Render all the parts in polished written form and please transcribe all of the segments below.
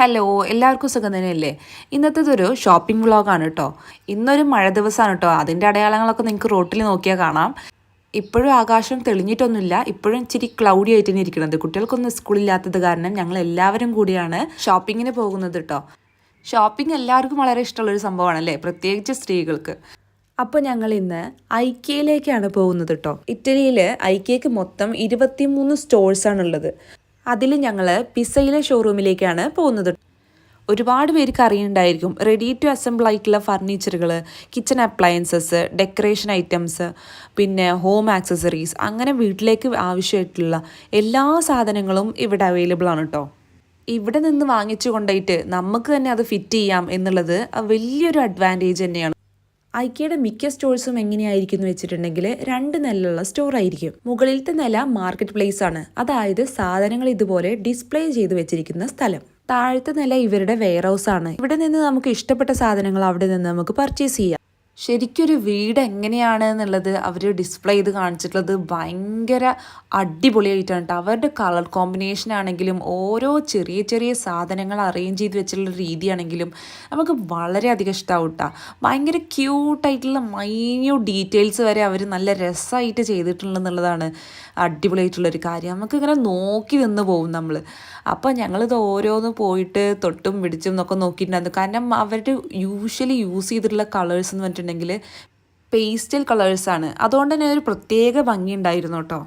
Hello എല്ലാവർക്കും സുഖം തന്നെയല്ലേ. ഇന്നത്തേതൊരു ഷോപ്പിംഗ് വ്ളോഗാണ് കേട്ടോ. ഇന്നൊരു മഴ ദിവസമാണ് കേട്ടോ. അതിൻ്റെ അടയാളങ്ങളൊക്കെ നിങ്ങൾക്ക് റോട്ടിൽ നോക്കിയാൽ കാണാം. ഇപ്പോഴും ആകാശം തെളിഞ്ഞിട്ടൊന്നുമില്ല, ഇപ്പോഴും ഇച്ചിരി ക്ലൗഡി ആയിട്ട് തന്നെ ഇരിക്കുന്നത്. കുട്ടികൾക്കൊന്നും സ്കൂളില്ലാത്തത് കാരണം ഞങ്ങൾ എല്ലാവരും കൂടിയാണ് ഷോപ്പിങ്ങിന് പോകുന്നത് കേട്ടോ. ഷോപ്പിംഗ് എല്ലാവർക്കും വളരെ ഇഷ്ടമുള്ളൊരു സംഭവമാണല്ലേ, പ്രത്യേകിച്ച് സ്ത്രീകൾക്ക്. അപ്പോൾ ഞങ്ങൾ ഇന്ന് ഐക്യയിലേക്കാണ് പോകുന്നത് കേട്ടോ. ഇറ്റലിയിൽ ഐക്യയ്ക്ക് മൊത്തം 23 സ്റ്റോഴ്സാണുള്ളത്. അതിൽ ഞങ്ങൾ പിസയിലെ ഷോറൂമിലേക്കാണ് പോകുന്നത്. ഒരുപാട് പേർക്ക് അറിയുന്നുണ്ടായിരിക്കും, റെഡി ടു അസംബിൾ ആയിട്ടുള്ള ഫർണിച്ചറുകൾ, കിച്ചൺ അപ്ലയൻസസ്, ഡെക്കറേഷൻ ഐറ്റംസ്, പിന്നെ ഹോം ആക്സസറീസ്, അങ്ങനെ വീട്ടിലേക്ക് ആവശ്യമായിട്ടുള്ള എല്ലാ സാധനങ്ങളും ഇവിടെ അവൈലബിൾ ആണ് കേട്ടോ. ഇവിടെ നിന്ന് വാങ്ങിച്ചു കൊണ്ടുപോയിട്ട് നമുക്ക് തന്നെ അത് ഫിറ്റ് ചെയ്യാം എന്നുള്ളത് വലിയൊരു അഡ്വാൻറ്റേജ് തന്നെയാണ്. ഐക്യയുടെ മിക്ക സ്റ്റോഴ്സും എങ്ങനെയായിരിക്കും എന്ന് വെച്ചിട്ടുണ്ടെങ്കിൽ 2 നിലയുള്ള സ്റ്റോർ ആയിരിക്കും. മുകളിലത്തെ നില മാർക്കറ്റ് പ്ലേസ് ആണ്, അതായത് സാധനങ്ങൾ ഇതുപോലെ ഡിസ്പ്ലേ ചെയ്ത് വെച്ചിരിക്കുന്ന സ്ഥലം. താഴത്തെ നില ഇവരുടെ വെയർ ഹൗസ് ആണ്. ഇവിടെ നിന്ന് നമുക്ക് ഇഷ്ടപ്പെട്ട സാധനങ്ങൾ അവിടെ നിന്ന് നമുക്ക് പർച്ചേസ് ചെയ്യാം. ശരിക്കൊരു വീട് എങ്ങനെയാണ് എന്നുള്ളത് അവർ ഡിസ്പ്ലേ ചെയ്ത് കാണിച്ചിട്ടുള്ളത് ഭയങ്കര അടിപൊളിയായിട്ടാണ് കേട്ടോ. അവരുടെ കളർ കോമ്പിനേഷൻ ആണെങ്കിലും ഓരോ ചെറിയ ചെറിയ സാധനങ്ങൾ അറേഞ്ച് ചെയ്ത് വെച്ചിട്ടുള്ള രീതിയാണെങ്കിലും നമുക്ക് വളരെയധികം ഇഷ്ടമാവും കേട്ടോ. ഭയങ്കര ക്യൂട്ടായിട്ടുള്ള മൈന്യൂട്ട് ഡീറ്റെയിൽസ് വരെ അവർ നല്ല രസമായിട്ട് ചെയ്തിട്ടുണ്ടെന്നുള്ളതാണ് അടിപൊളിയായിട്ടുള്ളൊരു കാര്യം. നമുക്കിങ്ങനെ നോക്കി നിന്ന് പോകും നമ്മൾ. അപ്പോൾ ഞങ്ങളിത് ഓരോന്ന് പോയിട്ട് തൊട്ടും പിടിച്ചും എന്നൊക്കെ നോക്കിയിട്ടുണ്ടായിരുന്നു. കാരണം അവരുടെ യൂഷ്വലി യൂസ് ചെയ്തിട്ടുള്ള കളേഴ്സ് എന്ന് പറഞ്ഞിട്ടുണ്ടെങ്കിൽ പേസ്റ്റൽ കളേഴ്സാണ്. അതുകൊണ്ട് തന്നെ ഒരു പ്രത്യേക ഭംഗി ഉണ്ടായിരുന്നു കേട്ടോ.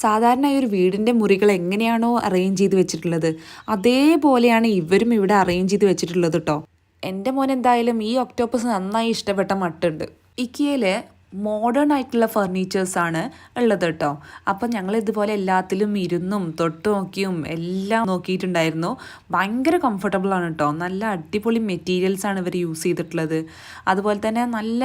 സാധാരണ ഒരു വീടിൻ്റെ മുറികൾ എങ്ങനെയാണോ അറേഞ്ച് ചെയ്ത് വെച്ചിട്ടുള്ളത് അതേപോലെയാണ് ഇവരും ഇവിടെ അറേഞ്ച് ചെയ്ത് വെച്ചിട്ടുള്ളത് കേട്ടോ. എൻ്റെ മോൻ എന്തായാലും ഈ ഒക്ടോപ്പസ് നന്നായി ഇഷ്ടപ്പെട്ട മട്ടുണ്ട്. ഇക്കിയയിൽ മോഡേൺ ആയിട്ടുള്ള ഫർണിച്ചേഴ്സാണ് ഉള്ളത് കേട്ടോ. അപ്പം ഞങ്ങൾ ഇതുപോലെ എല്ലാത്തിലും ഇരുന്നും തൊട്ട് നോക്കിയും എല്ലാം നോക്കിയിട്ടുണ്ടായിരുന്നു. ഭയങ്കര കംഫർട്ടബിൾ ആണ് കേട്ടോ. നല്ല അടിപൊളി മെറ്റീരിയൽസാണ് ഇവർ യൂസ് ചെയ്തിട്ടുള്ളത്. അതുപോലെ തന്നെ നല്ല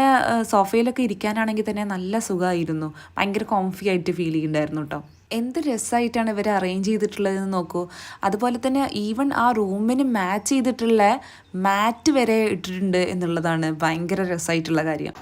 സോഫയിലൊക്കെ ഇരിക്കാനാണെങ്കിൽ തന്നെ നല്ല സുഖമായിരുന്നു. ഭയങ്കര കോംഫി ആയിട്ട് ഫീൽ ചെയ്യുന്നുണ്ടായിരുന്നു കേട്ടോ. എന്ത് രസമായിട്ടാണ് ഇവർ അറേഞ്ച് ചെയ്തിട്ടുള്ളതെന്ന് നോക്കൂ. അതുപോലെ തന്നെ ഈവൻ ആ റൂമിന് മാച്ച് ചെയ്തിട്ടുള്ള മാറ്റ് വരെ ഇട്ടിട്ടുണ്ട് എന്നുള്ളതാണ് ഭയങ്കര രസമായിട്ടുള്ള കാര്യം.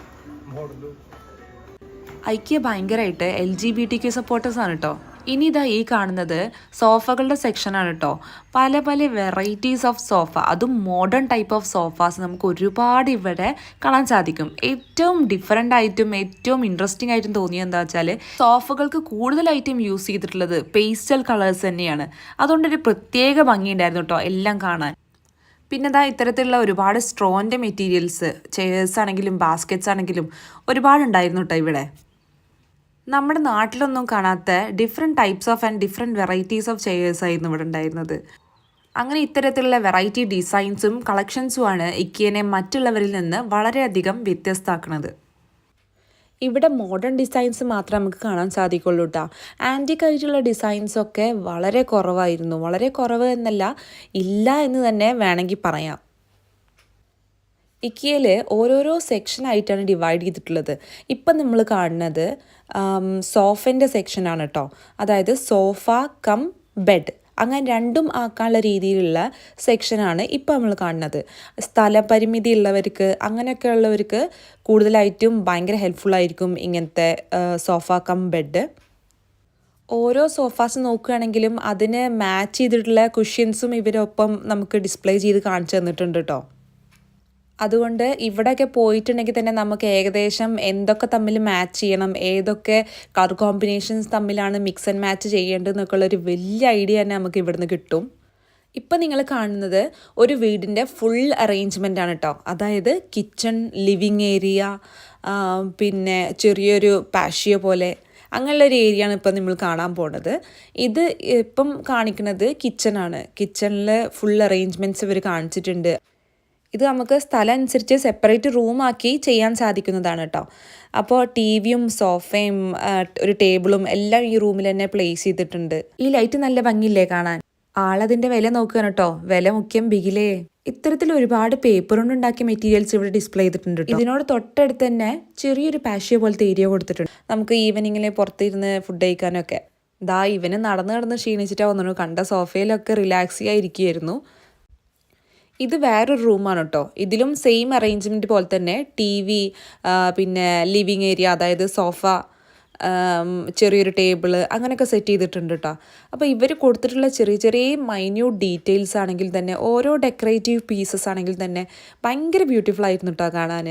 ഐക്യ ഭയങ്കരമായിട്ട് LGBTQ സപ്പോർട്ടേഴ്സാണ് കേട്ടോ. ഇനി ഇതാ ഈ കാണുന്നത് സോഫകളുടെ സെക്ഷനാണ് കേട്ടോ. പല പല വെറൈറ്റീസ് ഓഫ് സോഫ, അതും മോഡേൺ ടൈപ്പ് ഓഫ് സോഫാസ് നമുക്ക് ഒരുപാട് ഇവിടെ കാണാൻ സാധിക്കും. ഏറ്റവും ഡിഫറെൻ്റ് ആയിട്ടും ഏറ്റവും ഇൻട്രസ്റ്റിംഗ് ആയിട്ടും തോന്നിയത് എന്താ വെച്ചാൽ സോഫകൾക്ക് കൂടുതലായിട്ടും യൂസ് ചെയ്തിട്ടുള്ളത് പേസ്റ്റൽ കളേഴ്സ് തന്നെയാണ്. അതുകൊണ്ടൊരു പ്രത്യേക ഭംഗിയുണ്ടായിരുന്നു കേട്ടോ എല്ലാം കാണാൻ. പിന്നെ ഇതാ ഇത്തരത്തിലുള്ള ഒരുപാട് സ്ട്രോൻ്റെ മെറ്റീരിയൽസ്, ചെയേഴ്സ് ആണെങ്കിലും ബാസ്ക്കറ്റ്സ് ആണെങ്കിലും ഒരുപാടുണ്ടായിരുന്നു കേട്ടോ ഇവിടെ. നമ്മുടെ നാട്ടിലൊന്നും കാണാത്ത different types of and different varieties of chairs ആയിരുന്നു ഇവിടെ ഉണ്ടായിരുന്നത്. അങ്ങനെ ഇത്തരത്തിലുള്ള വെറൈറ്റി ഡിസൈൻസും കളക്ഷൻസുമാണ് ഇക്കിയനെ മറ്റുള്ളവരിൽ നിന്ന് വളരെയധികം വ്യത്യസ്തമാക്കുന്നത്. ഇവിടെ മോഡേൺ ഡിസൈൻസ് മാത്രമേ നമുക്ക് കാണാൻ സാധിക്കുള്ളൂ കേട്ടോ. ആൻറ്റിക് ആയിട്ടുള്ള ഡിസൈൻസൊക്കെ വളരെ കുറവായിരുന്നു. വളരെ കുറവ് എന്നല്ല, ഇല്ല എന്ന് തന്നെ വേണമെങ്കിൽ പറയാം. ഇക്കിയയിൽ ഓരോരോ സെക്ഷനായിട്ടാണ് ഡിവൈഡ് ചെയ്തിട്ടുള്ളത്. ഇപ്പം നമ്മൾ കാണുന്നത് സോഫൻ്റെ സെക്ഷനാണ് കേട്ടോ. അതായത് സോഫ കം ബെഡ്, അങ്ങനെ രണ്ടും ആക്കാനുള്ള രീതിയിലുള്ള സെക്ഷനാണ് ഇപ്പോൾ നമ്മൾ കാണുന്നത്. സ്ഥലപരിമിതി ഉള്ളവർക്ക്, അങ്ങനെയൊക്കെ ഉള്ളവർക്ക് കൂടുതലായിട്ടും ഭയങ്കര ഹെൽപ്ഫുള്ളായിരിക്കും ഇങ്ങനത്തെ സോഫ കം ബെഡ്. ഓരോ സോഫാസ് നോക്കുകയാണെങ്കിലും അതിന് മാച്ച് ചെയ്തിട്ടുള്ള കുഷ്യൻസും ഇവരൊപ്പം നമുക്ക് ഡിസ്പ്ലേ ചെയ്ത് കാണിച്ചു തന്നിട്ടുണ്ട് കേട്ടോ. അതുകൊണ്ട് ഇവിടെയൊക്കെ പോയിട്ടുണ്ടെങ്കിൽ തന്നെ നമുക്ക് ഏകദേശം എന്തൊക്കെ തമ്മിൽ മാച്ച് ചെയ്യണം, ഏതൊക്കെ കളർ കോമ്പിനേഷൻസ് തമ്മിലാണ് മിക്സ് ആൻഡ് മാച്ച് ചെയ്യേണ്ടതെന്നൊക്കെയുള്ളൊരു വലിയ ഐഡിയ തന്നെ നമുക്ക് ഇവിടുന്ന് കിട്ടും. ഇപ്പം നിങ്ങൾ കാണുന്നത് ഒരു വീടിൻ്റെ ഫുൾ അറേഞ്ച്മെൻ്റ് ആണ് കേട്ടോ. അതായത് കിച്ചൺ, ലിവിങ് ഏരിയ, പിന്നെ ചെറിയൊരു പാഷ്യോ പോലെ അങ്ങനെയുള്ളൊരു ഏരിയയാണ് ഇപ്പം നമ്മൾ കാണാൻ പോകുന്നത്. ഇത് ഇപ്പം കാണിക്കുന്നത് കിച്ചണാണ്. കിച്ചണിൽ ഫുൾ അറേഞ്ച്മെൻറ്റ്സ് ഇവർ കാണിച്ചിട്ടുണ്ട്. ഇത് നമുക്ക് സ്ഥലം അനുസരിച്ച് സെപ്പറേറ്റ് റൂമാക്കി ചെയ്യാൻ സാധിക്കുന്നതാണ് കേട്ടോ. അപ്പോൾ TVയും സോഫയും ഒരു ടേബിളും എല്ലാം ഈ റൂമിൽ തന്നെ പ്ലേസ് ചെയ്തിട്ടുണ്ട്. ഈ ലൈറ്റ് നല്ല ഭംഗിയില്ലേ കാണാൻ. ആളതിൻ്റെ വില നോക്കുകയാണ് കേട്ടോ. വില മുഖ്യം ബിഗിലേ. ഇത്തരത്തിൽ ഒരുപാട് പേപ്പർ കൊണ്ടുണ്ടാക്കിയ മെറ്റീരിയൽസ് ഇവിടെ ഡിസ്പ്ലേ ചെയ്തിട്ടുണ്ട്. ഇതിനോട് തൊട്ടടുത്ത് തന്നെ ചെറിയൊരു പാഷ്യോ പോലത്തെ ഏരിയ കൊടുത്തിട്ടുണ്ട്. നമുക്ക് ഈവനിങ്ങിൽ പുറത്തിരുന്ന് ഫുഡ് കഴിക്കാനൊക്കെ. ഇവന് നടന്ന് ക്ഷീണിച്ചിട്ടാ വന്നു. കണ്ട സോഫയിലൊക്കെ റിലാക്സ് ചെയ്യാതിരിക്കുകയായിരുന്നു. ഇത് വേറൊരു റൂമാണ് കേട്ടോ. ഇതിലും സെയിം അറേഞ്ച്മെൻറ്റ് പോലെ തന്നെ TV, പിന്നെ ലിവിങ് ഏരിയ, അതായത് സോഫ, ചെറിയൊരു ടേബിള് അങ്ങനെയൊക്കെ സെറ്റ് ചെയ്തിട്ടുണ്ട് കേട്ടോ. അപ്പോൾ ഇവർ കൊടുത്തിട്ടുള്ള ചെറിയ ചെറിയ മൈന്യൂട്ട് ഡീറ്റെയിൽസ് ആണെങ്കിൽ തന്നെ ഓരോ ഡെക്കറേറ്റീവ് പീസസ് ആണെങ്കിൽ തന്നെ ഭയങ്കര ബ്യൂട്ടിഫുൾ ആയിരുന്നു കേട്ടോ കാണാൻ.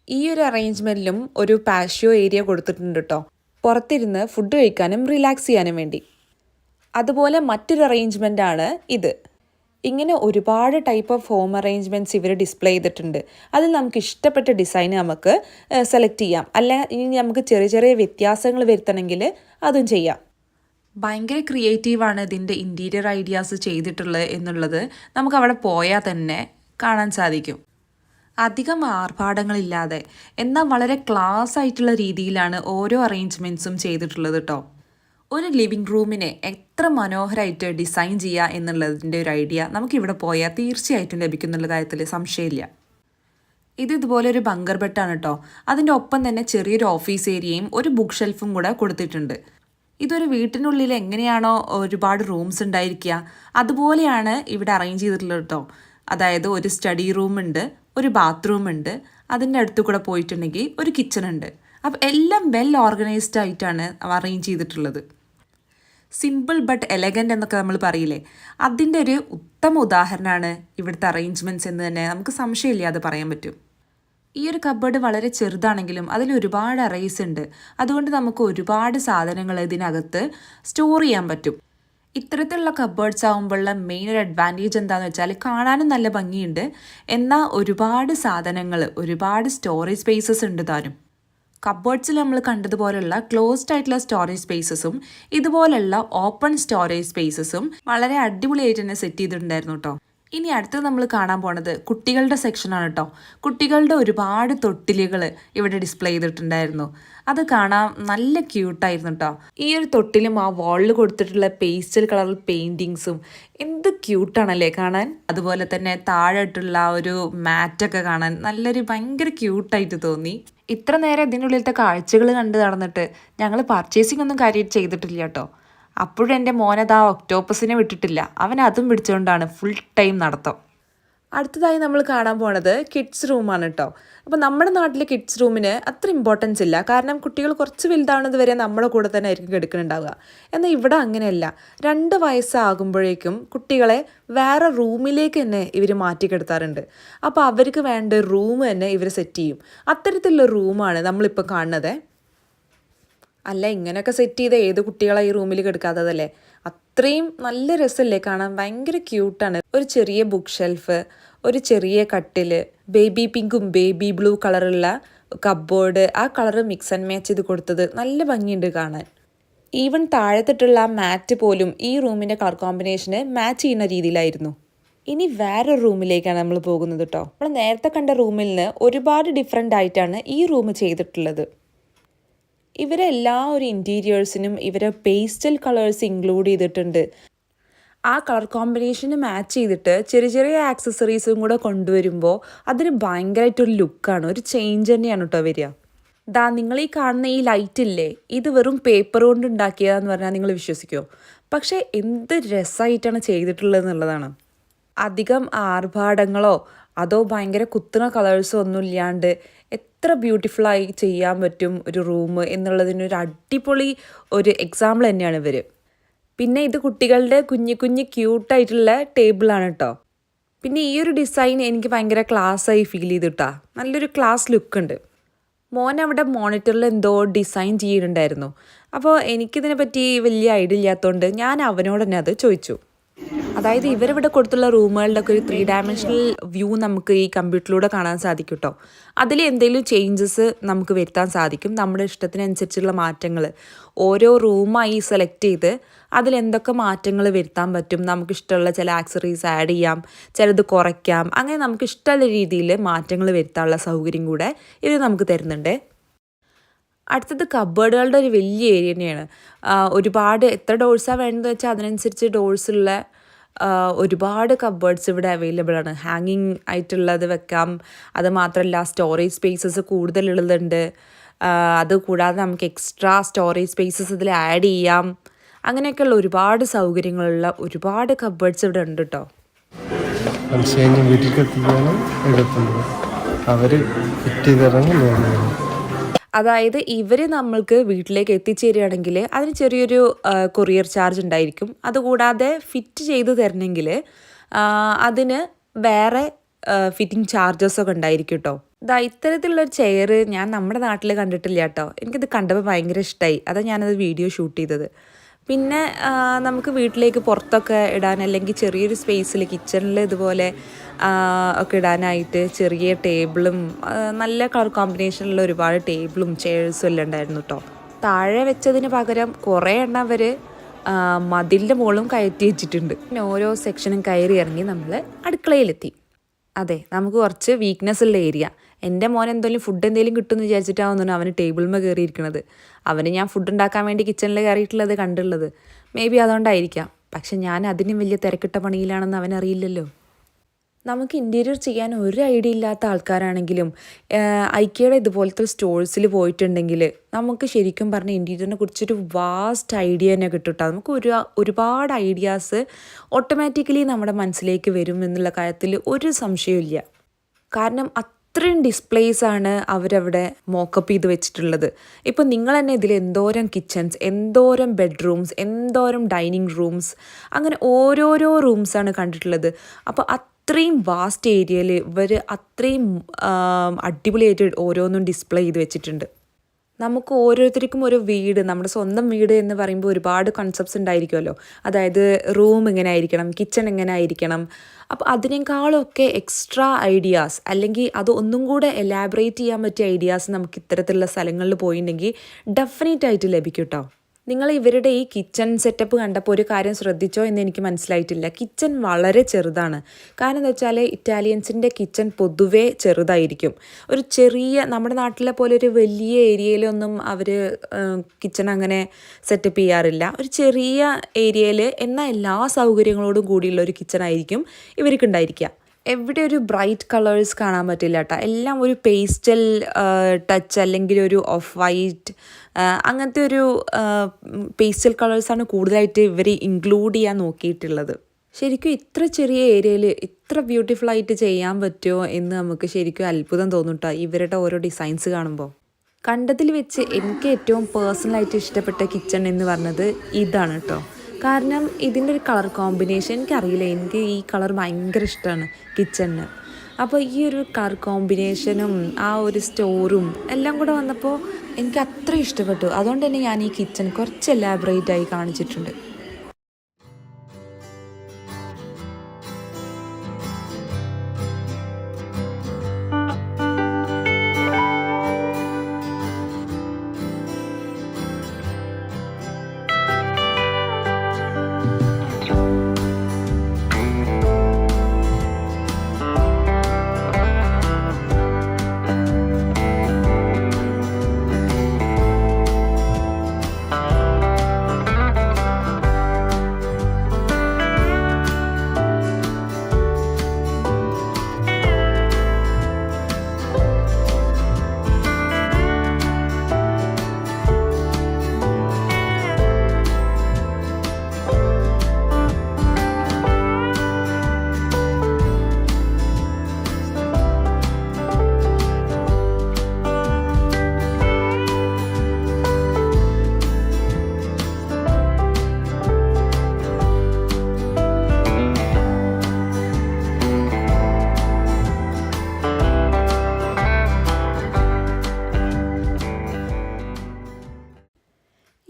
ഈ ഒരു അറേഞ്ച്മെൻറ്റിലും ഒരു പാഷ്യോ ഏരിയ കൊടുത്തിട്ടുണ്ട് കേട്ടോ, പുറത്തിരുന്ന് ഫുഡ് കഴിക്കാനും റിലാക്സ് ചെയ്യാനും വേണ്ടി. അതുപോലെ മറ്റൊരു അറേഞ്ച്മെൻ്റാണ് ഇത്. ഇങ്ങനെ ഒരുപാട് ടൈപ്പ് ഓഫ് ഹോം അറേഞ്ച്മെൻറ്റ്സ് ഇവർ ഡിസ്പ്ലേ ചെയ്തിട്ടുണ്ട്. അതിൽ നമുക്ക് ഇഷ്ടപ്പെട്ട ഡിസൈൻ നമുക്ക് സെലക്ട് ചെയ്യാം. അല്ല ഇനി നമുക്ക് ചെറിയ ചെറിയ വ്യത്യാസങ്ങൾ വരുത്തണമെങ്കിൽ അതും ചെയ്യാം. ഭയങ്കര ക്രിയേറ്റീവാണ് ഇതിൻ്റെ ഇൻറ്റീരിയർ ഐഡിയാസ് ചെയ്തിട്ടുള്ളത് എന്നുള്ളത് നമുക്ക് അവിടെ പോയാൽ തന്നെ കാണാൻ സാധിക്കും. അധികം ആർഭാടങ്ങളില്ലാതെ എന്നാൽ വളരെ ക്ലാസ് ആയിട്ടുള്ള രീതിയിലാണ് ഓരോ അറേഞ്ച്മെൻറ്റ്സും ചെയ്തിട്ടുള്ളത് കേട്ടോ. ഒരു ലിവിങ് റൂമിനെ എത്ര മനോഹരമായിട്ട് ഡിസൈൻ ചെയ്യുക എന്നുള്ളതിൻ്റെ ഒരു ഐഡിയ നമുക്കിവിടെ പോയാൽ തീർച്ചയായിട്ടും ലഭിക്കുന്നുള്ള കാര്യത്തിൽ സംശയമില്ല. ഇതുപോലെ ഒരു ബങ്കർ ബെഡാണ് കേട്ടോ. അതിൻ്റെ ഒപ്പം തന്നെ ചെറിയൊരു ഓഫീസ് ഏരിയയും ഒരു ബുക്ക് ഷെൽഫും കൂടെ കൊടുത്തിട്ടുണ്ട്. ഇതൊരു വീട്ടിനുള്ളിൽ എങ്ങനെയാണോ ഒരുപാട് റൂംസ് ഉണ്ടായിരിക്കുക അതുപോലെയാണ് ഇവിടെ അറേഞ്ച് ചെയ്തിട്ടുള്ളത് കേട്ടോ. അതായത് ഒരു സ്റ്റഡി റൂമുണ്ട്, ഒരു ബാത്റൂം ഉണ്ട്, അതിൻ്റെ അടുത്ത് കൂടെ പോയിട്ടുണ്ടെങ്കിൽ ഒരു കിച്ചൺ ഉണ്ട്. അപ്പോൾ എല്ലാം വെൽ ഓർഗനൈസ്ഡ് ആയിട്ടാണ് അറേഞ്ച് ചെയ്തിട്ടുള്ളത്. സിമ്പിൾ ബട്ട് എലഗൻ്റ് എന്നൊക്കെ നമ്മൾ പറയില്ലേ, അതിൻ്റെ ഒരു ഉത്തമ ഉദാഹരണമാണ് ഇവിടുത്തെ അറേഞ്ച്മെൻറ്റ്സ് എന്ന് തന്നെ നമുക്ക് സംശയമില്ലാതെ പറയാൻ പറ്റും. ഈ ഒരു കബ്ബോർഡ് വളരെ ചെറുതാണെങ്കിലും അതിൽ ഒരുപാട് അറേസ് ഉണ്ട്. അതുകൊണ്ട് നമുക്ക് ഒരുപാട് സാധനങ്ങൾ ഇതിനകത്ത് സ്റ്റോർ ചെയ്യാൻ പറ്റും. ഇത്തരത്തിലുള്ള കബ്ബേർഡ്സ് ആകുമ്പോഴുള്ള മെയിൻ ഒരു അഡ്വാൻറ്റേജ് എന്താണെന്ന് വെച്ചാൽ കാണാനും നല്ല ഭംഗിയുണ്ട്, എന്നാൽ ഒരുപാട് സാധനങ്ങൾ, ഒരുപാട് സ്റ്റോറേജ് സ്പേസസ് ഉണ്ട് താനും. കബ്ബേർഡ്സിൽ നമ്മൾ കണ്ടതുപോലുള്ള ക്ലോസ്ഡ് ആയിട്ടുള്ള സ്റ്റോറേജ് സ്പേസസും ഇതുപോലുള്ള ഓപ്പൺ സ്റ്റോറേജ് സ്പേസസും വളരെ അടിപൊളിയായിട്ട് തന്നെ സെറ്റ് ചെയ്തിട്ടുണ്ടായിരുന്നു കേട്ടോ. ഇനി അടുത്തത് നമ്മൾ കാണാൻ പോണത് കുട്ടികളുടെ സെക്ഷനാണ് കേട്ടോ. കുട്ടികളുടെ ഒരുപാട് തൊട്ടിലുകൾ ഇവിടെ ഡിസ്പ്ലേ ചെയ്തിട്ടുണ്ടായിരുന്നു. അത് കാണാൻ നല്ല ക്യൂട്ടായിരുന്നു കേട്ടോ. ഈ ഒരു തൊട്ടിലും ആ വാളിൽ കൊടുത്തിട്ടുള്ള പേസ്റ്റൽ കളർ പെയിൻറ്റിങ്സും എന്ത് ക്യൂട്ടാണല്ലേ കാണാൻ. അതുപോലെ തന്നെ താഴെട്ടുള്ള ഒരു മാറ്റൊക്കെ കാണാൻ നല്ലൊരു ഭയങ്കര ക്യൂട്ടായിട്ട് തോന്നി. ഇത്ര നേരം ഇതിനുള്ളിലത്തെ കാഴ്ചകൾ കണ്ട് നടന്നിട്ട് ഞങ്ങൾ പർച്ചേസിംഗ് ഒന്നും കാര്യമായിട്ട് ചെയ്തിട്ടില്ല കേട്ടോ. അപ്പോഴും എൻ്റെ മോനത് ആ ഒക്ടോപ്പസിനെ വിട്ടിട്ടില്ല, അവൻ അതും പിടിച്ചുകൊണ്ടാണ് ഫുൾ ടൈം നടത്തം. അടുത്തതായി നമ്മൾ കാണാൻ പോണത് കിഡ്സ് റൂമാണ് കേട്ടോ. അപ്പോൾ നമ്മുടെ നാട്ടിലെ കിഡ്സ് റൂമിന് അത്ര ഇമ്പോർട്ടൻസ് ഇല്ല, കാരണം കുട്ടികൾ കുറച്ച് വലുതാവുന്നത് വരെ നമ്മുടെ കൂടെ തന്നെ ആയിരിക്കും കിടക്കുന്നുണ്ടാവുക. എന്നാൽ ഇവിടെ അങ്ങനെയല്ല, 2 വയസ്സാകുമ്പോഴേക്കും കുട്ടികളെ വേറെ റൂമിലേക്ക് തന്നെ ഇവർ മാറ്റിക്കിടത്താറുണ്ട്. അപ്പോൾ അവർക്ക് വേണ്ട റൂം തന്നെ ഇവർ സെറ്റ് ചെയ്യും. അത്തരത്തിലുള്ള റൂമാണ് നമ്മളിപ്പോൾ കാണുന്നത്. അല്ല ഇങ്ങനെയൊക്കെ സെറ്റ് ചെയ്ത ഏത് കുട്ടികളെ ഈ റൂമിൽ കിടക്കാത്തതല്ലേ. അത്രയും നല്ല രസമല്ലേ കാണാൻ, ഭയങ്കര ക്യൂട്ടാണ്. ഒരു ചെറിയ ബുക്ക് ഷെൽഫ്, ഒരു ചെറിയ കട്ടിൽ, ബേബി പിങ്കും ബേബി ബ്ലൂ കളറുള്ള കബ്ബോർഡ്, ആ കളറ് മിക്സ് ആൻഡ് മാച്ച് ചെയ്ത് കൊടുത്തത് നല്ല ഭംഗിയുണ്ട് കാണാൻ. ഈവൻ താഴത്തിട്ടുള്ള ആ മാറ്റ് പോലും ഈ റൂമിൻ്റെ കളർ കോമ്പിനേഷന് മാച്ച് ചെയ്യുന്ന രീതിയിലായിരുന്നു. ഇനി വേറൊരു റൂമിലേക്കാണ് നമ്മൾ പോകുന്നത് കേട്ടോ. നമ്മൾ നേരത്തെ കണ്ട റൂമിൽ നിന്ന് ഒരുപാട് ഡിഫറെൻ്റ് ആയിട്ടാണ് ഈ റൂം ചെയ്തിട്ടുള്ളത്. ഇവരെല്ലാ ഒരു ഇൻറ്റീരിയേഴ്സിനും ഇവരെ പേസ്റ്റൽ കളേഴ്സ് ഇൻക്ലൂഡ് ചെയ്തിട്ടുണ്ട്. ആ കളർ കോമ്പിനേഷന് മാച്ച് ചെയ്തിട്ട് ചെറിയ ചെറിയ ആക്സസറീസും കൂടെ കൊണ്ടുവരുമ്പോൾ അതിന് ഭയങ്കരമായിട്ടൊരു ലുക്കാണ്, ഒരു ചേഞ്ച് തന്നെയാണ് കേട്ടോ വരിക. ദാ നിങ്ങൾ ഈ കാണുന്ന ഈ ലൈറ്റ് ഇല്ലേ, ഇത് വെറും പേപ്പർ കൊണ്ട് ഉണ്ടാക്കിയതെന്ന് പറഞ്ഞാൽ നിങ്ങൾ വിശ്വസിക്കുമോ? പക്ഷേ എന്ത് രസമായിട്ടാണ് ചെയ്തിട്ടുള്ളത് എന്നുള്ളതാണ്. അധികം ആർഭാടങ്ങളോ അതോ ഭയങ്കര കുത്തുന്ന കളേഴ്സോ ഒന്നും ഇല്ലാണ്ട് എത്ര ബ്യൂട്ടിഫുള്ളായി ചെയ്യാൻ പറ്റും ഒരു റൂം എന്നുള്ളതിനൊരു അടിപൊളി ഒരു എക്സാമ്പിൾ തന്നെയാണ് ഇവർ. പിന്നെ ഇത് കുട്ടികളുടെ കുഞ്ഞു കുഞ്ഞു ക്യൂട്ടായിട്ടുള്ള ടേബിളാണ് കേട്ടോ. പിന്നെ ഈ ഒരു ഡിസൈൻ എനിക്ക് ഭയങ്കര ക്ലാസ്സായി ഫീൽ ചെയ്തിട്ടാ, നല്ലൊരു ക്ലാസ് ലുക്കുണ്ട്. മോൻ അവിടെ മോണിറ്ററിൽ എന്തോ ഡിസൈൻ ചെയ്യുന്നുണ്ടായിരുന്നു. അപ്പോൾ എനിക്കിതിനെ പറ്റി വലിയ ഐഡിയ ഇല്ലാത്തതുകൊണ്ട് ഞാൻ അവനോട് തന്നെ അത് ചോദിച്ചു. അതായത് ഇവരിവിടെ കൊടുത്തുള്ള റൂമുകളുടെ ഒക്കെ ഒരു 3 ഡയമെൻഷണൽ വ്യൂ നമുക്ക് ഈ കമ്പ്യൂട്ടറിലൂടെ കാണാൻ സാധിക്കും കേട്ടോ. അതിൽ എന്തെങ്കിലും ചേഞ്ചസ് നമുക്ക് വരുത്താൻ സാധിക്കും, നമ്മുടെ ഇഷ്ടത്തിനനുസരിച്ചുള്ള മാറ്റങ്ങൾ. ഓരോ റൂമായി സെലക്ട് ചെയ്ത് അതിലെന്തൊക്കെ മാറ്റങ്ങൾ വരുത്താൻ പറ്റും, നമുക്കിഷ്ടമുള്ള ചില ആക്സറീസ് ആഡ് ചെയ്യാം, ചിലത് കുറയ്ക്കാം, അങ്ങനെ നമുക്ക് ഇഷ്ടമുള്ള രീതിയിൽ മാറ്റങ്ങൾ വരുത്താനുള്ള സൗകര്യം കൂടെ ഇവർ നമുക്ക് തരുന്നുണ്ട്. അടുത്തത് കബ്ബേർഡുകളുടെ ഒരു വലിയ ഏരിയ തന്നെയാണ്. ഒരുപാട് എത്ര ഡോഴ്സാണ് വേണ്ടതെന്ന് വെച്ചാൽ അതിനനുസരിച്ച് ഡോഴ്സുള്ള ഒരുപാട് കബ്ബേർഡ്സ് ഇവിടെ അവൈലബിൾ ആണ്. ഹാങ്ങിങ് ആയിട്ടുള്ളത് വെക്കാം. അത് മാത്രമല്ല സ്റ്റോറേജ് സ്പേസസ് കൂടുതലുള്ളതുണ്ട്. അതുകൂടാതെ നമുക്ക് എക്സ്ട്രാ സ്റ്റോറേജ് സ്പേസസ് ഇതിൽ ആഡ് ചെയ്യാം. അങ്ങനെയൊക്കെയുള്ള ഒരുപാട് സൗകര്യങ്ങളുള്ള ഒരുപാട് കബ്ബേർഡ്സ് ഇവിടെ ഉണ്ട് കേട്ടോ. വീട്ടിൽ എത്തിക്കാനും എളുപ്പമുണ്ട്. അവർ ഫിറ്റ് ചെയ്തിറങ്ങി. അതായത് ഇവർ നമ്മൾക്ക് വീട്ടിലേക്ക് എത്തിച്ചേരുകയാണെങ്കിൽ അതിന് ചെറിയൊരു കൊറിയർ ചാർജ് ഉണ്ടായിരിക്കും. അതുകൂടാതെ ഫിറ്റ് ചെയ്ത് തരണമെങ്കിൽ അതിന് വേറെ ഫിറ്റിംഗ് ചാർജസൊക്കെ ഉണ്ടായിരിക്കും കേട്ടോ. ഇത്തരത്തിലുള്ളൊരു ചെയർ ഞാൻ നമ്മുടെ നാട്ടിൽ കണ്ടിട്ടില്ല കേട്ടോ. എനിക്കിത് കണ്ടപ്പോൾ ഭയങ്കര ഇഷ്ടമായി. അതാണ് ഞാനത് വീഡിയോ ഷൂട്ട് ചെയ്തത്. പിന്നെ നമുക്ക് വീട്ടിലേക്ക് പുറത്തൊക്കെ ഇടാൻ അല്ലെങ്കിൽ ചെറിയൊരു സ്പേസിൽ കിച്ചണിൽ ഇതുപോലെ ഒക്കെ ഇടാനായിട്ട് ചെറിയ ടേബിളും നല്ല കളർ കോമ്പിനേഷനിലുള്ള ഒരുപാട് ടേബിളും ചെയർസും എല്ലാം ഉണ്ടായിരുന്നു കേട്ടോ. താഴെ വെച്ചതിന് പകരം കുറേ എണ്ണം അവർ മതിലിൻ്റെ മുകളും കയറ്റി വെച്ചിട്ടുണ്ട്. പിന്നെ ഓരോ സെക്ഷനും കയറി ഇറങ്ങി നമ്മൾ അടുക്കളയിലെത്തി. അതെ, നമുക്ക് കുറച്ച് വീക്ക്നെസ് ഉള്ള ഏരിയ. എൻ്റെ മോൻ എന്തെങ്കിലും ഫുഡ് എന്തെങ്കിലും കിട്ടുമെന്ന് വിചാരിച്ചിട്ടാവുന്നു അവന് ടേബിളിന്മേൽ കയറിയിരിക്കുന്നത്. അവന് ഞാൻ ഫുഡ് ഉണ്ടാക്കാൻ വേണ്ടി കിച്ചണിൽ കയറിയിട്ടുള്ളത് കണ്ടുള്ളത്. മേ ബി അതുകൊണ്ടായിരിക്കാം. പക്ഷെ ഞാൻ അതിനും വലിയ തിരക്കിട്ട പണിയിലാണെന്ന് അവനറിയില്ലല്ലോ. നമുക്ക് ഇൻറ്റീരിയർ ചെയ്യാൻ ഒരു ഐഡിയ ഇല്ലാത്ത ആൾക്കാരാണെങ്കിലും ഐക്കയുടെ ഇതുപോലത്തെ സ്റ്റോഴ്സിൽ പോയിട്ടുണ്ടെങ്കിൽ നമുക്ക് ശരിക്കും പറഞ്ഞാൽ ഇൻറ്റീരിയറിനെ കുറിച്ചൊരു വാസ്റ്റ് ഐഡിയ തന്നെ കിട്ടും കേട്ടോ. നമുക്ക് ഒരുപാട് ഐഡിയാസ് ഓട്ടോമാറ്റിക്കലി നമ്മുടെ മനസ്സിലേക്ക് വരും എന്നുള്ള കാര്യത്തിൽ ഒരു സംശയമില്ല. കാരണം അത്രയും ഡിസ്പ്ലേസാണ് അവരവിടെ മോക്കപ്പ് ചെയ്ത് വെച്ചിട്ടുള്ളത്. ഇപ്പം നിങ്ങൾ തന്നെ ഇതിൽ എന്തോരം കിച്ചൺസ്, എന്തോരം ബെഡ്റൂംസ്, എന്തോരം ഡൈനിങ് റൂംസ്, അങ്ങനെ ഓരോരോ റൂംസാണ് കണ്ടിട്ടുള്ളത്. അപ്പോൾ അത്രയും വാസ്റ്റ് ഏരിയയിൽ ഇവർ അത്രയും അടിപൊളിയായിട്ട് ഓരോന്നും ഡിസ്പ്ലേ ചെയ്ത് വെച്ചിട്ടുണ്ട്. നമുക്ക് ഓരോരുത്തർക്കും ഒരു വീട്, നമ്മുടെ സ്വന്തം വീട് എന്ന് പറയുമ്പോൾ ഒരുപാട് കൺസെപ്റ്റ്സ് ഉണ്ടായിരിക്കുമല്ലോ. അതായത് റൂം എങ്ങനെ ആയിരിക്കണം, കിച്ചൺ എങ്ങനെ ആയിരിക്കണം. അപ്പോൾ അതിനേക്കാളൊക്കെ എക്സ്ട്രാ ഐഡിയാസ് അല്ലെങ്കിൽ അത് ഒന്നും കൂടെ എലാബറേറ്റ് ചെയ്യാൻ പറ്റിയ ഐഡിയാസ് നമുക്ക് ഇത്തരത്തിലുള്ള സ്ഥലങ്ങളിൽ പോയിട്ടുണ്ടെങ്കിൽ ഡെഫിനറ്റായിട്ട് ലഭിക്കും കേട്ടോ. നിങ്ങൾ ഇവരുടെ ഈ കിച്ചൺ സെറ്റപ്പ് കണ്ടപ്പോൾ ഒരു കാര്യം ശ്രദ്ധിച്ചോ എന്ന് എനിക്ക് മനസ്സിലായിട്ടില്ല. കിച്ചൺ വളരെ ചെറുതാണ്. കാരണം എന്താ വെച്ചാൽ ഇറ്റാലിയൻസിൻ്റെ കിച്ചൺ പൊതുവേ ചെറുതായിരിക്കും. ഒരു ചെറിയ നമ്മുടെ നാട്ടിലെ പോലെ ഒരു വലിയ ഏരിയയിലൊന്നും അവർ കിച്ചൺ അങ്ങനെ സെറ്റപ്പ് ചെയ്യാറില്ല. ഒരു ചെറിയ ഏരിയയിൽ എന്നാൽ എല്ലാ സൗകര്യങ്ങളോടും കൂടിയുള്ള ഒരു കിച്ചൺ ആയിരിക്കും ഇവർക്ക് ഉണ്ടായിരിക്കുക. എവിടെ ഒരു ബ്രൈറ്റ് കളേഴ്സ് കാണാൻ പറ്റില്ല കേട്ടോ. എല്ലാം ഒരു പേസ്റ്റൽ ടച്ച് അല്ലെങ്കിൽ ഒരു ഓഫ് വൈറ്റ് അങ്ങനത്തെ ഒരു പേസ്റ്റൽ കളേഴ്സാണ് കൂടുതലായിട്ട് ഇവർ ഇൻക്ലൂഡ് ചെയ്യാൻ നോക്കിയിട്ടുള്ളത്. ശരിക്കും ഇത്ര ചെറിയ ഏരിയയിൽ ഇത്ര ബ്യൂട്ടിഫുള്ളായിട്ട് ചെയ്യാൻ പറ്റുമോ എന്ന് നമുക്ക് ശരിക്കും അത്ഭുതം തോന്നും കേട്ടോ ഇവരുടെ ഓരോ ഡിസൈൻസ് കാണുമ്പോൾ. കണ്ടതിൽ വെച്ച് എനിക്ക് ഏറ്റവും പേഴ്സണലായിട്ട് ഇഷ്ടപ്പെട്ട കിച്ചൺ എന്ന് പറഞ്ഞത് ഇതാണ് കേട്ടോ. കാരണം ഇതിൻ്റെ ഒരു കളർ കോമ്പിനേഷൻ എനിക്കറിയില്ല, എനിക്ക് ഈ കളർ ഭയങ്കര ഇഷ്ടമാണ് കിച്ചണിന്. അപ്പോൾ ഈ ഒരു കളർ കോമ്പിനേഷനും ആ ഒരു സ്റ്റോറും എല്ലാം കൂടെ വന്നപ്പോൾ എനിക്ക് അത്ര ഇഷ്ടപ്പെട്ടു. അതുകൊണ്ട് തന്നെ ഞാൻ ഈ കിച്ചൺ കുറച്ച് എലാബറേറ്റ് ആയി കാണിച്ചിട്ടുണ്ട്.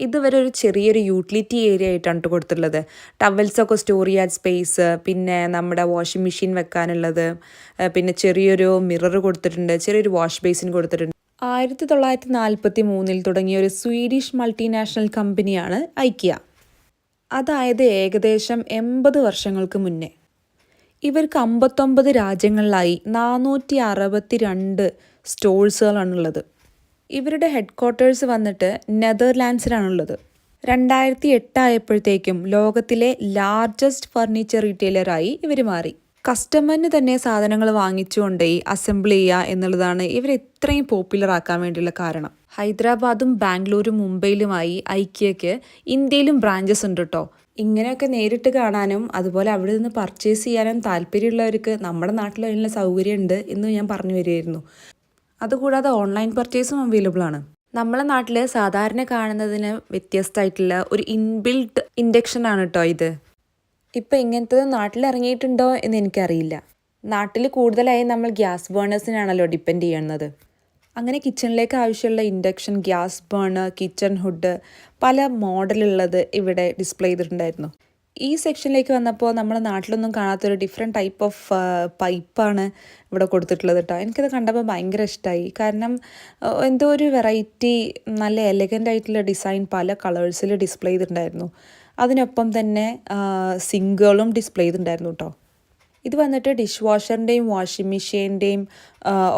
ഇതുവരെ ഒരു ചെറിയൊരു യൂട്ടിലിറ്റി ഏരിയ ആയിട്ടാണ് കൊടുത്തിട്ടുള്ളത്. ടവൽസൊക്കെ സ്റ്റോർ ചെയ്യാൻ സ്പേസ്, പിന്നെ നമ്മുടെ വാഷിംഗ് മെഷീൻ വെക്കാനുള്ളത്, പിന്നെ ചെറിയൊരു മിറർ കൊടുത്തിട്ടുണ്ട്, ചെറിയൊരു വാഷ് ബേസിൻ കൊടുത്തിട്ടുണ്ട്. 1943 തുടങ്ങിയ ഒരു സ്വീഡിഷ് മൾട്ടിനാഷണൽ കമ്പനിയാണ് ഐക്കിയ. അതായത് ഏകദേശം 80 വർഷങ്ങൾക്ക് മുന്നേ. ഇവർക്ക് 59 രാജ്യങ്ങളിലായി 462 സ്റ്റോഴ്സുകളാണുള്ളത്. ഇവരുടെ ഹെഡ് ക്വാർട്ടേഴ്സ് വന്നിട്ട് നെതർലാൻഡ്സിലാണുള്ളത്. 2008 ആയപ്പോഴത്തേക്കും ലോകത്തിലെ ലാർജസ്റ്റ് ഫർണിച്ചർ റീറ്റെയിലറായി ഇവർ മാറി. കസ്റ്റമറിന് തന്നെ സാധനങ്ങൾ വാങ്ങിച്ചുകൊണ്ടേ അസംബിൾ ചെയ്യുക എന്നുള്ളതാണ് ഇവർ ഇത്രയും പോപ്പുലർ ആക്കാൻ വേണ്ടിയുള്ള കാരണം. ഹൈദരാബാദും ബാംഗ്ലൂരും മുംബൈയിലുമായി ഐക്കിയയ്ക്ക് ഇന്ത്യയിലും ബ്രാഞ്ചസ് ഉണ്ട് കേട്ടോ. ഇങ്ങനെയൊക്കെ നേരിട്ട് കാണാനും അതുപോലെ അവിടെ നിന്ന് പർച്ചേസ് ചെയ്യാനും താല്പര്യമുള്ളവർക്ക് നമ്മുടെ നാട്ടിൽ അതിനുള്ള സൗകര്യമുണ്ട് എന്ന് ഞാൻ പറഞ്ഞു വരികയായിരുന്നു. അതുകൂടാതെ ഓൺലൈൻ പർച്ചേസും അവൈലബിൾ ആണ്. നമ്മളെ നാട്ടിൽ സാധാരണ കാണുന്നതിന് വ്യത്യസ്തമായിട്ടുള്ള ഒരു ഇൻബിൽട്ട് ഇൻഡക്ഷൻ ആണ് കേട്ടോ ഇത്. ഇപ്പം ഇങ്ങനത്തത് നാട്ടിൽ ഇറങ്ങിയിട്ടുണ്ടോ എന്ന് എനിക്കറിയില്ല. നാട്ടിൽ കൂടുതലായി നമ്മൾ ഗ്യാസ് ബേണേഴ്സിനാണല്ലോ ഡിപ്പെൻഡ് ചെയ്യുന്നത്. അങ്ങനെ കിച്ചണിലേക്ക് ആവശ്യമുള്ള induction, gas burner, kitchen hood പല മോഡലുള്ളത് ഇവിടെ ഡിസ്പ്ലേ ചെയ്തിട്ടുണ്ടായിരുന്നു. ഈ സെക്ഷനിലേക്ക് വന്നപ്പോൾ നമ്മുടെ നാട്ടിലൊന്നും കാണാത്തൊരു ഡിഫറെൻറ്റ് ടൈപ്പ് ഓഫ് പൈപ്പാണ് ഇവിടെ കൊടുത്തിട്ടുള്ളത് കേട്ടോ. എനിക്കത് കണ്ടപ്പോൾ ഭയങ്കര ഇഷ്ടമായി. കാരണം എന്തോ ഒരു വെറൈറ്റി, നല്ല എലഗൻ്റ് ആയിട്ടുള്ള ഡിസൈൻ പല കളേഴ്സിൽ ഡിസ്പ്ലേ ചെയ്തിട്ടുണ്ടായിരുന്നു. അതിനൊപ്പം തന്നെ സിങ്കുകളും ഡിസ്പ്ലേ ചെയ്തിട്ടുണ്ടായിരുന്നു കേട്ടോ. ഇത് വന്നിട്ട് ഡിഷ് വാഷറിൻ്റെയും വാഷിംഗ് മെഷീൻ്റെയും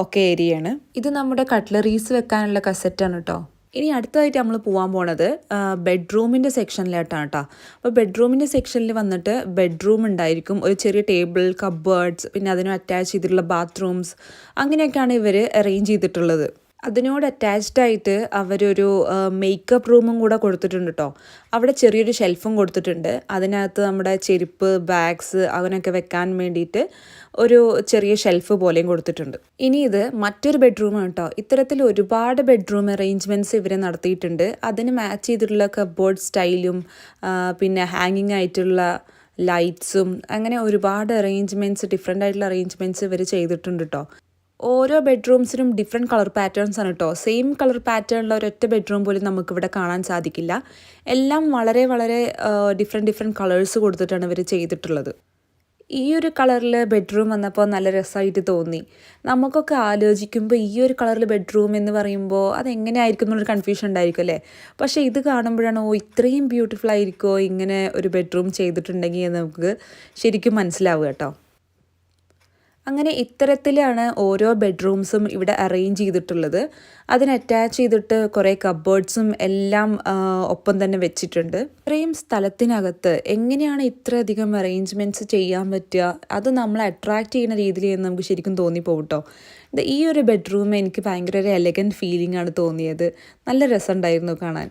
ഒക്കെ ഏരിയയാണ്. ഇത് നമ്മുടെ കട്ട്ലറീസ് വെക്കാനുള്ള കസറ്റാണ് കേട്ടോ. ഇനി അടുത്തതായിട്ട് നമ്മൾ പോകാൻ പോണത് ബെഡ്റൂമിൻ്റെ സെക്ഷനിലായിട്ടാണ് കേട്ടോ. അപ്പോൾ ബെഡ്റൂമിൻ്റെ സെക്ഷനിൽ വന്നിട്ട് ബെഡ്റൂം ഉണ്ടായിരിക്കും, ഒരു ചെറിയ ടേബിൾ, കബ്ബേർഡ്സ്, പിന്നെ അതിന് അറ്റാച്ച് ചെയ്തിട്ടുള്ള ബാത്റൂംസ്, അങ്ങനെയൊക്കെയാണ് ഇവർ അറേഞ്ച് ചെയ്തിട്ടുള്ളത്. അതിനോട് അറ്റാച്ച്ഡ് ആയിട്ട് അവരൊരു മേക്കപ്പ് റൂമും കൂടെ കൊടുത്തിട്ടുണ്ട് കേട്ടോ. അവിടെ ചെറിയൊരു ഷെൽഫും കൊടുത്തിട്ടുണ്ട്. അതിനകത്ത് നമ്മുടെ ചെരുപ്പ്, ബാഗ്സ് അങ്ങനെയൊക്കെ വെക്കാൻ വേണ്ടിയിട്ട് ഒരു ചെറിയ ഷെൽഫ് പോലെയും കൊടുത്തിട്ടുണ്ട്. ഇനി ഇത് മറ്റൊരു ബെഡ്റൂമാണ് കേട്ടോ. ഇത്തരത്തിൽ ഒരുപാട് ബെഡ്റൂം അറേഞ്ച്മെൻറ്റ്സ് ഇവർ നടത്തിയിട്ടുണ്ട്. അതിന് മാച്ച് ചെയ്തിട്ടുള്ള കബ്ബോർഡ് സ്റ്റൈലും പിന്നെ ഹാങ്ങിങ് ആയിട്ടുള്ള ലൈറ്റ്സും അങ്ങനെ ഒരുപാട് അറേഞ്ച്മെൻറ്റ്സ്, ഡിഫറെൻ്റ് ആയിട്ടുള്ള അറേഞ്ച്മെൻറ്റ്സ് ഇവർ ചെയ്തിട്ടുണ്ട് കേട്ടോ. ഓരോ ബെഡ്റൂംസിനും ഡിഫറെൻറ്റ് കളർ പാറ്റേൺസ് ആണ് കേട്ടോ. സെയിം കളർ പാറ്റേണുള്ള ഒരൊറ്റ ബെഡ്റൂം പോലും നമുക്കിവിടെ കാണാൻ സാധിക്കില്ല. എല്ലാം വളരെ വളരെ ഡിഫറെൻറ്റ് കളേഴ്സ് കൊടുത്തിട്ടാണ് ഇവർ ചെയ്തിട്ടുള്ളത്. ഈ ഒരു കളറിൽ ബെഡ്റൂം വന്നപ്പോൾ നല്ല രസമായിട്ട് തോന്നി. നമുക്കൊക്കെ ആലോചിക്കുമ്പോൾ ഈ ഒരു കളറിൽ ബെഡ്റൂം എന്ന് പറയുമ്പോൾ അതെങ്ങനെയായിരിക്കും എന്നുള്ളൊരു കൺഫ്യൂഷൻ ഉണ്ടായിരിക്കും അല്ലേ. പക്ഷേ ഇത് കാണുമ്പോഴാണ് ഇത്രയും ബ്യൂട്ടിഫുൾ ആയിരിക്കുമോ ഇങ്ങനെ ഒരു ബെഡ്റൂം ചെയ്തിട്ടുണ്ടെങ്കിൽ എന്ന് നമുക്ക് ശരിക്കും മനസ്സിലാവുക കേട്ടോ. അങ്ങനെ ഇത്തരത്തിലാണ് ഓരോ ബെഡ്റൂംസും ഇവിടെ അറേഞ്ച് ചെയ്തിട്ടുള്ളത്. അതിന് അറ്റാച്ച് ചെയ്തിട്ട് കുറേ കബ്ബേർഡ്സും എല്ലാം ഒപ്പം തന്നെ വെച്ചിട്ടുണ്ട്. ഇത്രയും സ്ഥലത്തിനകത്ത് എങ്ങനെയാണ് ഇത്രയധികം അറേഞ്ച്മെൻറ്റ്സ് ചെയ്യാൻ പറ്റുക? അത് നമ്മളെ അട്രാക്റ്റ് ചെയ്യുന്ന രീതിയിൽ നമുക്ക് ശരിക്കും തോന്നിപ്പോകും കേട്ടോ. ഈ ഒരു ബെഡ്റൂം എനിക്ക് ഭയങ്കര ഒരു എലഗൻറ്റ് ഫീലിംഗ് ആണ് തോന്നിയത്. നല്ല രസമുണ്ടായിരുന്നു കാണാൻ.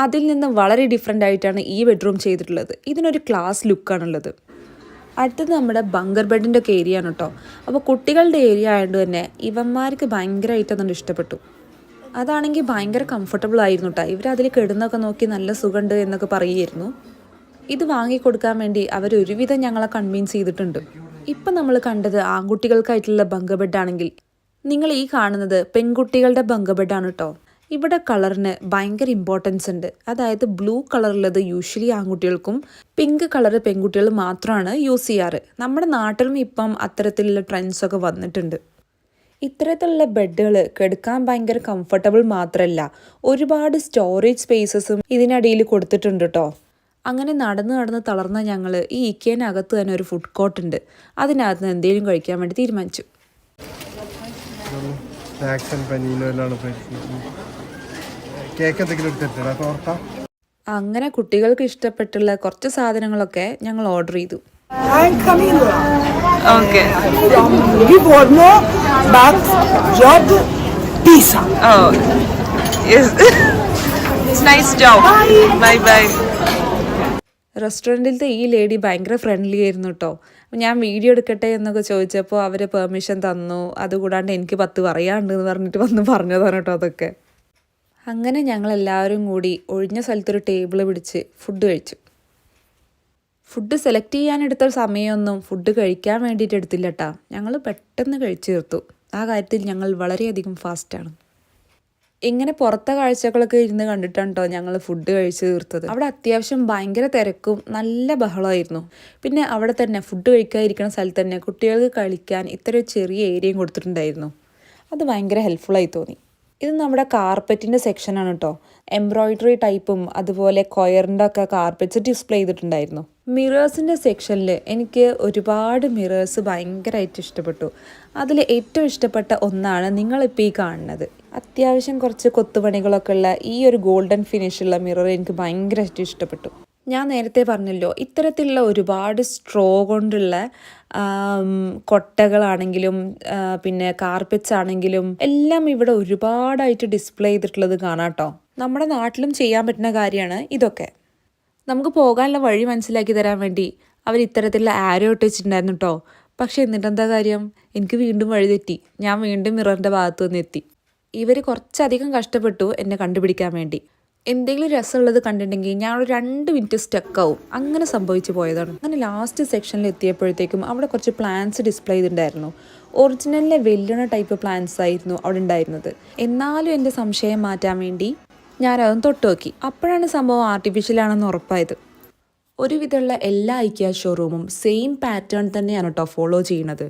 അതിൽ നിന്ന് വളരെ ഡിഫറെൻ്റ് ആയിട്ടാണ് ഈ ബെഡ്റൂം ചെയ്തിട്ടുള്ളത്. ഇതിനൊരു ക്ലാസ് ലുക്കാണുള്ളത്. അടുത്തത് നമ്മുടെ ബങ്കർ ബെഡിൻ്റെ ഒക്കെ ഏരിയ ആണ് കേട്ടോ. അപ്പോൾ കുട്ടികളുടെ ഏരിയ ആയതുകൊണ്ട് തന്നെ ഇവന്മാർക്ക് ഭയങ്കരമായിട്ട് അതുകൊണ്ട് ഇഷ്ടപ്പെട്ടു. അതാണെങ്കിൽ ഭയങ്കര കംഫർട്ടബിൾ ആയിരുന്നു കേട്ടോ. ഇവരതിൽ കിടന്നൊക്കെ നോക്കി നല്ല സുഖമുണ്ട് എന്നൊക്കെ പറയുമായിരുന്നു. ഇത് വാങ്ങിക്കൊടുക്കാൻ വേണ്ടി അവരൊരുവിധം ഞങ്ങളെ കൺവിൻസ് ചെയ്തിട്ടുണ്ട്. ഇപ്പം നമ്മൾ കണ്ടത് ആൺകുട്ടികൾക്കായിട്ടുള്ള ബങ്കർ ബെഡാണെങ്കിൽ നിങ്ങൾ ഈ കാണുന്നത് പെൺകുട്ടികളുടെ ബങ്കർ ബെഡാണ് കേട്ടോ. ഇവിടെ കളറിന് ഭയങ്കര ഇമ്പോർട്ടൻസ് ഉണ്ട്. അതായത് ബ്ലൂ കളറുള്ളത് യൂഷ്വലി ആൺകുട്ടികൾക്കും പിങ്ക് കളറ് പെൺകുട്ടികൾ മാത്രമാണ് യൂസ് ചെയ്യാറ്. നമ്മുടെ നാട്ടിലും ഇപ്പം അത്തരത്തിലുള്ള ട്രെൻഡ്സൊക്കെ വന്നിട്ടുണ്ട്. ഇത്തരത്തിലുള്ള ബെഡുകൾ കിടക്കാൻ ഭയങ്കര കംഫർട്ടബിൾ മാത്രമല്ല, ഒരുപാട് സ്റ്റോറേജ് സ്പേസസും ഇതിനിടയിൽ കൊടുത്തിട്ടുണ്ട് കേട്ടോ. അങ്ങനെ നടന്ന് തളർന്ന ഞങ്ങൾ ഈ ഇക്കേനകത്ത് തന്നെ ഒരു ഫുഡ് കോർട്ട് ഉണ്ട്. അതിനകത്ത് നിന്ന് എന്തെങ്കിലും കഴിക്കാൻ വേണ്ടി തീരുമാനിച്ചു. അങ്ങനെ കുട്ടികൾക്ക് ഇഷ്ടപ്പെട്ടുള്ള കുറച്ച് സാധനങ്ങളൊക്കെ ഞങ്ങൾ ഓർഡർ ചെയ്തു. റെസ്റ്റോറൻറ്റിലത്തെ ഈ ലേഡി ഭയങ്കര ഫ്രണ്ട്ലി ആയിരുന്നു കേട്ടോ. ഞാൻ വീഡിയോ എടുക്കട്ടെ എന്നൊക്കെ ചോദിച്ചപ്പോൾ അവർ പെർമിഷൻ തന്നു. അതുകൂടാണ്ട് എനിക്ക് 10 പറയാനുണ്ടെന്ന് പറഞ്ഞിട്ട് പറഞ്ഞതാണ് കേട്ടോ അതൊക്കെ. അങ്ങനെ ഞങ്ങളെല്ലാവരും കൂടി ഒഴിഞ്ഞ സ്ഥലത്തൊരു ടേബിൾ പിടിച്ച് ഫുഡ് കഴിച്ചു. ഫുഡ് സെലക്ട് ചെയ്യാനെടുത്ത സമയമൊന്നും ഫുഡ് കഴിക്കാൻ വേണ്ടിയിട്ട് എടുത്തില്ല കേട്ടോ. ഞങ്ങൾ പെട്ടെന്ന് കഴിച്ചു തീർത്തു. ആ കാര്യത്തിൽ ഞങ്ങൾ വളരെയധികം ഫാസ്റ്റാണ്. ഇങ്ങനെ പുറത്തെ കാഴ്ചകളൊക്കെ ഇരുന്ന് കണ്ടിട്ടാണ് കേട്ടോ ഞങ്ങൾ ഫുഡ് കഴിച്ച് തീർത്തത്. അവിടെ അത്യാവശ്യം ഭയങ്കര തിരക്കും നല്ല ബഹളമായിരുന്നു. പിന്നെ അവിടെ തന്നെ ഫുഡ് കഴിക്കാതിരിക്കുന്ന സ്ഥലത്ത് തന്നെ കുട്ടികൾക്ക് കളിക്കാൻ ഇത്ര ചെറിയ ഏരിയയും കൊടുത്തിട്ടുണ്ടായിരുന്നു. അത് ഭയങ്കര ഹെൽപ്ഫുള്ളായി തോന്നി. ഇത് നമ്മുടെ കാർപ്പറ്റിൻ്റെ സെക്ഷനാണ് കേട്ടോ. എംബ്രോയിഡറി ടൈപ്പും അതുപോലെ കൊയറിൻ്റെ ഒക്കെ കാർപ്പറ്റ്സ് ഡിസ്പ്ലേ ചെയ്തിട്ടുണ്ടായിരുന്നു. മിറേഴ്സിൻ്റെ സെക്ഷനിൽ എനിക്ക് ഒരുപാട് മിറേഴ്സ് ഭയങ്കരമായിട്ട് ഇഷ്ടപ്പെട്ടു. അതിൽ ഏറ്റവും ഇഷ്ടപ്പെട്ട ഒന്നാണ് നിങ്ങളിപ്പോൾ ഈ കാണുന്നത്. അത്യാവശ്യം കുറച്ച് കൊത്തുപണികളൊക്കെ ഉള്ള ഈ ഒരു ഗോൾഡൻ ഫിനിഷുള്ള മിറർ എനിക്ക് ഭയങ്കരമായിട്ട് ഇഷ്ടപ്പെട്ടു. ഞാൻ നേരത്തെ പറഞ്ഞല്ലോ, ഇത്തരത്തിലുള്ള ഒരുപാട് സ്ട്രോ കൊണ്ടുള്ള കൊട്ടകളാണെങ്കിലും പിന്നെ കാർപ്പറ്റ്സ് ആണെങ്കിലും എല്ലാം ഇവിടെ ഒരുപാടായിട്ട് ഡിസ്പ്ലേ ചെയ്തിട്ടുള്ളത് കാണാം കേട്ടോ. നമ്മുടെ നാട്ടിലും ചെയ്യാൻ പറ്റുന്ന കാര്യമാണ് ഇതൊക്കെ. നമുക്ക് പോകാനുള്ള വഴി മനസ്സിലാക്കി തരാൻ വേണ്ടി അവർ ഇത്തരത്തിലുള്ള ആരോ ഇട്ട് വെച്ചിട്ടുണ്ടായിരുന്നു കേട്ടോ. പക്ഷെ എന്നിട്ടെന്താ കാര്യം, എനിക്ക് വീണ്ടും വഴിതെറ്റി. ഞാൻ വീണ്ടും മിററിൻ്റെ ഭാഗത്ത് നിന്ന് എത്തി. ഇവർ കുറച്ചധികം കഷ്ടപ്പെട്ടു എന്നെ കണ്ടുപിടിക്കാൻ വേണ്ടി. എന്തെങ്കിലും രസമുള്ളത് കണ്ടിട്ടുണ്ടെങ്കിൽ ഞാൻ ഒരു 2 മിനിറ്റ് സ്റ്റക്കാവും. അങ്ങനെ സംഭവിച്ചു പോയതാണ്. അങ്ങനെ ലാസ്റ്റ് സെക്ഷനിൽ എത്തിയപ്പോഴത്തേക്കും അവിടെ കുറച്ച് പ്ലാന്റ്സ് ഡിസ്പ്ലേ ചെയ്തിട്ടുണ്ടായിരുന്നു. ഒറിജിനലിലെ വെല്ലുണ ടൈപ്പ് പ്ലാന്റ്സ് ആയിരുന്നു അവിടെ ഉണ്ടായിരുന്നത്. എന്നാലും എൻ്റെ സംശയം മാറ്റാൻ വേണ്ടി ഞാനതൊന്ന് തൊട്ട് നോക്കി. അപ്പോഴാണ് സംഭവം ആർട്ടിഫിഷ്യലാണെന്ന് ഉറപ്പായത്. ഒരുവിധമുള്ള എല്ലാ IKEA ഷോറൂമും സെയിം പാറ്റേൺ തന്നെയാണ് കേട്ടോ ഫോളോ ചെയ്യുന്നത്.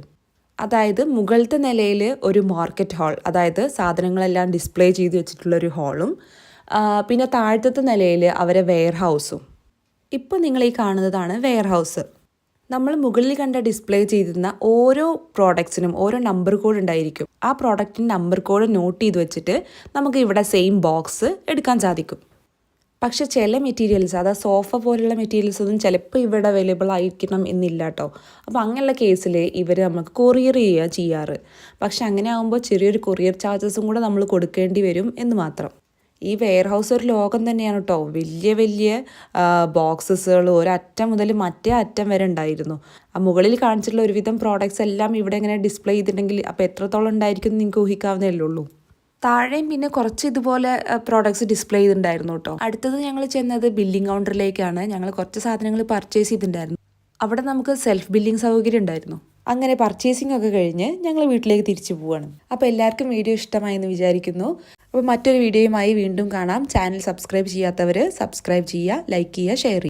അതായത് മുകളിലത്തെ നിലയിൽ ഒരു മാർക്കറ്റ് ഹാൾ, അതായത് സാധനങ്ങളെല്ലാം ഡിസ്പ്ലേ ചെയ്ത് വെച്ചിട്ടുള്ളൊരു ഹാളും, പിന്നെ താഴത്തെ നിലയിൽ അവരെ വെയർ ഹൗസും. ഇപ്പോൾ നിങ്ങൾ ഈ കാണുന്നതാണ് വെയർ ഹൗസ്. നമ്മൾ മുകളിൽ കണ്ട ഡിസ്പ്ലേ ചെയ്തിരുന്ന ഓരോ പ്രോഡക്ട്സിനും ഓരോ നമ്പർ കോഡ് ഉണ്ടായിരിക്കും. ആ പ്രോഡക്റ്റിൻ്റെ നമ്പർ കോഡ് നോട്ട് ചെയ്ത് വെച്ചിട്ട് നമുക്ക് ഇവിടെ സെയിം ബോക്സ് എടുക്കാൻ സാധിക്കും. പക്ഷെ ചില മെറ്റീരിയൽസ്, അതായത് സോഫ പോലുള്ള മെറ്റീരിയൽസ് ഒന്നും ചിലപ്പോൾ ഇവിടെ അവൈലബിൾ ആയിരിക്കണം എന്നില്ല കേട്ടോ. അപ്പോൾ അങ്ങനെയുള്ള കേസിൽ ഇവർ നമുക്ക് കൊറിയർ ചെയ്യാറ്. പക്ഷെ അങ്ങനെ ആകുമ്പോൾ ചെറിയൊരു കൊറിയർ ചാർജസും കൂടെ നമ്മൾ കൊടുക്കേണ്ടി വരും എന്ന് മാത്രം. ഈ വെയർ ഹൗസ് ഒരു ലോകം തന്നെയാണ് കേട്ടോ. വലിയ വലിയ ബോക്സസുകൾ ഒരറ്റം മുതൽ മറ്റേ അറ്റം വരെ ഉണ്ടായിരുന്നു. ആ മുകളിൽ കാണിച്ചിട്ടുള്ള ഒരുവിധം പ്രോഡക്റ്റ്സ് എല്ലാം ഇവിടെ ഇങ്ങനെ ഡിസ്പ്ലേ ചെയ്തിട്ടുണ്ടെങ്കിൽ അപ്പോൾ എത്രത്തോളം ഉണ്ടായിരിക്കും എന്ന് നിങ്ങൾക്ക് ഊഹിക്കാവുന്നതല്ലേ ഉള്ളൂ. താഴെയും പിന്നെ കുറച്ച് ഇതുപോലെ പ്രോഡക്ട്സ് ഡിസ്പ്ലേ ചെയ്തിട്ടുണ്ടായിരുന്നു കേട്ടോ. അടുത്തത് ഞങ്ങൾ ചെന്നത് ബില്ലിംഗ് കൗണ്ടറിലേക്കാണ്. ഞങ്ങൾ കുറച്ച് സാധനങ്ങൾ പർച്ചേസ് ചെയ്തിട്ടുണ്ടായിരുന്നു. അവിടെ നമുക്ക് സെൽഫ് ബില്ലിംഗ് സൗകര്യം ഉണ്ടായിരുന്നു. അങ്ങനെ പർച്ചേസിംഗ് ഒക്കെ കഴിഞ്ഞ് ഞങ്ങൾ വീട്ടിലേക്ക് തിരിച്ചു പോവുകയാണ്. അപ്പോൾ എല്ലാവർക്കും വീഡിയോ ഇഷ്ടമായി എന്ന് വിചാരിക്കുന്നു. അപ്പോൾ മറ്റൊരു വീഡിയോയുമായി വീണ്ടും കാണാം. ചാനൽ സബ്സ്ക്രൈബ് ചെയ്യാത്തവർ സബ്സ്ക്രൈബ് ചെയ്യുക, ലൈക്ക് ചെയ്യുക, ഷെയർ ചെയ്യുക.